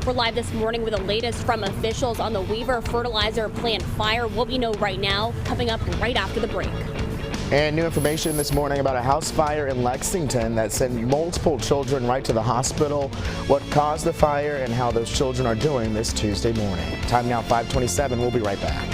We're live this morning with the latest from officials on the Weaver Fertilizer Plant fire. What we know right now, coming up right after the break. And new information this morning about a house fire in Lexington that sent multiple children right to the hospital. What caused the fire and how those children are doing this Tuesday morning. Time now 5:27. We'll be right back.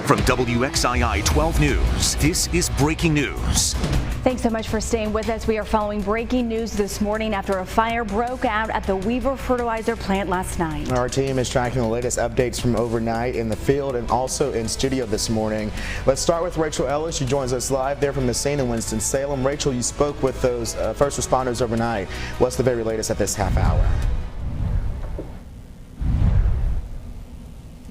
From WXII 12 News, this is breaking news. Thanks so much for staying with us. We are following breaking news this morning after a fire broke out at the Weaver Fertilizer Plant last night. Our team is tracking the latest updates from overnight in the field and also in studio this morning. Let's start with Rachel Ellis. She joins us live there from the scene in Winston-Salem. Rachel, you spoke with those first responders overnight. What's the very latest at this half hour?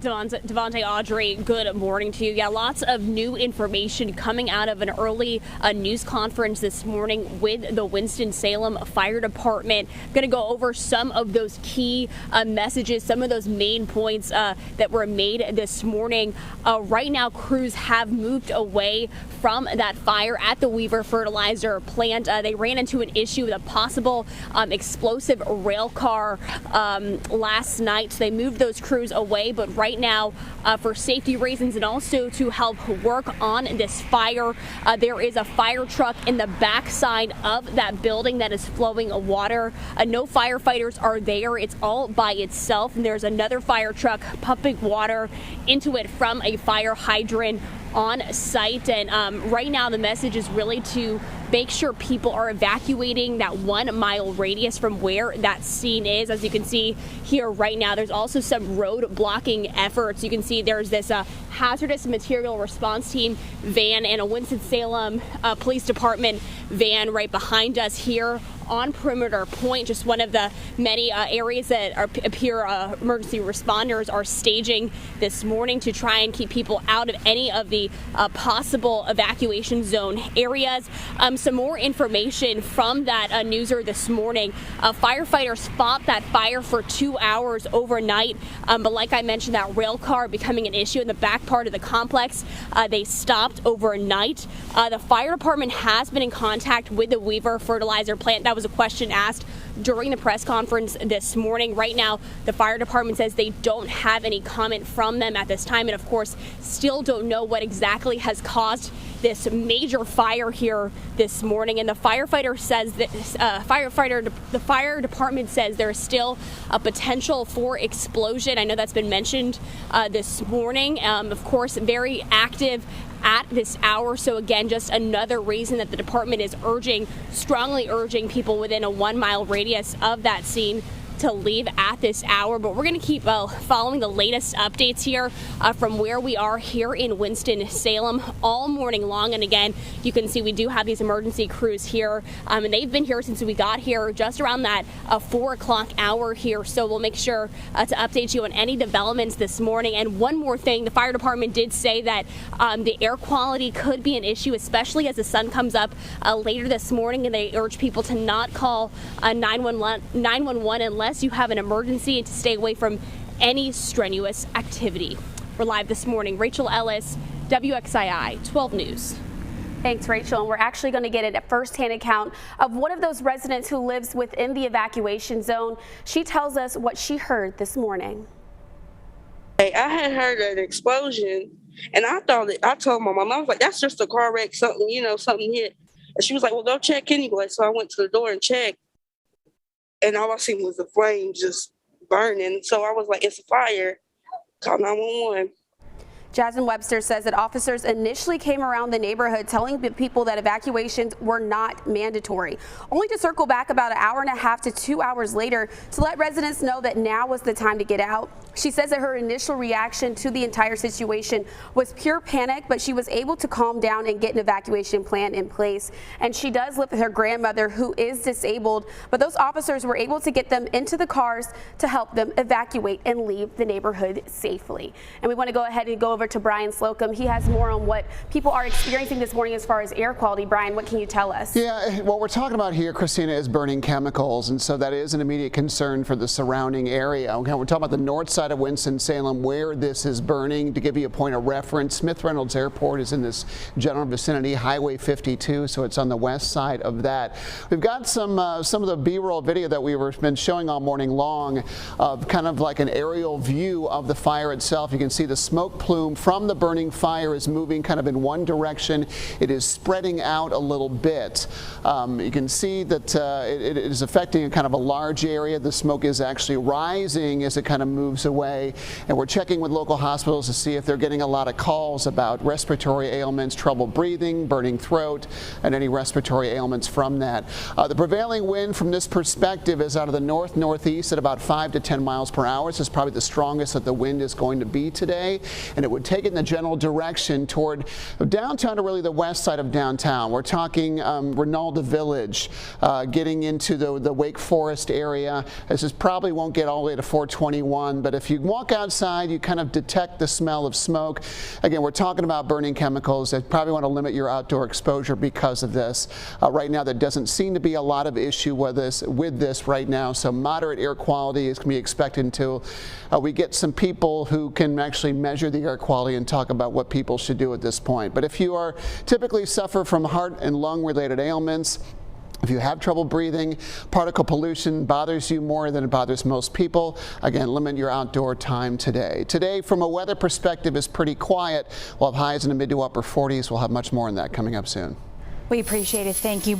Devontae, Audrey, good morning to you. Yeah, lots of new information coming out of an early news conference this morning with the Winston-Salem Fire Department. I'm going to go over some of those key messages, some of those main points that were made this morning. Right now, crews have moved away from that fire at the Weaver Fertilizer Plant. They ran into an issue with a possible explosive rail car last night. So they moved those crews away, but right now, for safety reasons and also to help work on this fire, there is a fire truck in the backside of that building that is flowing water. No firefighters are there. It's all by itself, and there's another fire truck pumping water into it from a fire hydrant on site. And right now the message is really to make sure people are evacuating that 1 mile radius from where that scene is. As you can see here right now, there's also some road blocking efforts. You can see there's this hazardous material response team van and a Winston-Salem Police Department van right behind us here on Perimeter Point, just one of the many areas that appear emergency responders are staging this morning to try and keep people out of any of the possible evacuation zone areas. Some more information from that newser this morning. Firefighters fought that fire for 2 hours overnight, but like I mentioned, that rail car becoming an issue in the back part of the complex. They stopped overnight. The fire department has been in contact with the Weaver fertilizer plant. That was a question asked during the press conference this morning. Right now, the fire department says they don't have any comment from them at this time, and of course, still don't know what exactly has caused this major fire here this morning. And the firefighter says that the fire department says there is still a potential for explosion. I know that's been mentioned this morning. Of course, very active at this hour. So again, just another reason that the department is strongly urging people within a 1 mile radius of that scene to leave at this hour. But we're going to keep following the latest updates here from where we are here in Winston-Salem all morning long. And again, you can see we do have these emergency crews here, and they've been here since we got here just around that 4 o'clock hour here. So we'll make sure to update you on any developments this morning. And one more thing, the fire department did say that the air quality could be an issue, especially as the sun comes up later this morning, and they urge people to not call 911 unless you have an emergency, and to stay away from any strenuous activity. We're live this morning. Rachel Ellis, WXII 12 News. Thanks, Rachel. And we're actually going to get a first-hand account of one of those residents who lives within the evacuation zone. She tells us what she heard this morning. Hey, I had heard an explosion, and I told my mom, I was like, that's just a car wreck, something, something hit. And she was like, well, go check anyway. So I went to the door and checked. And all I seen was the flame just burning. So I was like, it's a fire. Call 911. Jasmine Webster says that officers initially came around the neighborhood telling people that evacuations were not mandatory, only to circle back about an hour and a half to 2 hours later to let residents know that now was the time to get out. She says that her initial reaction to the entire situation was pure panic, but she was able to calm down and get an evacuation plan in place. And she does live with her grandmother, who is disabled, but those officers were able to get them into the cars to help them evacuate and leave the neighborhood safely. And we want to go ahead and go over to Brian Slocum. He has more on what people are experiencing this morning as far as air quality. Brian, what can you tell us? Yeah, what we're talking about here, Christina, is burning chemicals, and so that is an immediate concern for the surrounding area. Okay, we're talking about the north side of Winston-Salem where this is burning. To give you a point of reference, Smith Reynolds Airport is in this general vicinity, Highway 52, so it's on the west side of that. We've got some of the B-roll video that we've been showing all morning long of kind of like an aerial view of the fire itself. You can see the smoke plume from the burning fire is moving kind of in one direction. It is spreading out a little bit. You can see that it is affecting a kind of a large area. The smoke is actually rising as it kind of moves away, and we're checking with local hospitals to see if they're getting a lot of calls about respiratory ailments, trouble breathing, burning throat, and any respiratory ailments from that. The prevailing wind from this perspective is out of the north-northeast at about 5 to 10 miles per hour. This is probably the strongest that the wind is going to be today, and it would take it in the general direction toward downtown to really the west side of downtown. We're talking Rinalda Village, getting into the Wake Forest area. This is probably won't get all the way to 421, but if you walk outside, you kind of detect the smell of smoke. Again, we're talking about burning chemicals. You probably want to limit your outdoor exposure because of this. Right now, there doesn't seem to be a lot of issue with this right now, so moderate air quality is going to be expected until we get some people who can actually measure the air quality and talk about what people should do at this point. But if you are typically suffer from heart and lung related ailments, if you have trouble breathing, particle pollution bothers you more than it bothers most people, again, limit your outdoor time today. Today, from a weather perspective, is pretty quiet. We'll have highs in the mid to upper 40s. We'll have much more on that coming up soon. We appreciate it. Thank you.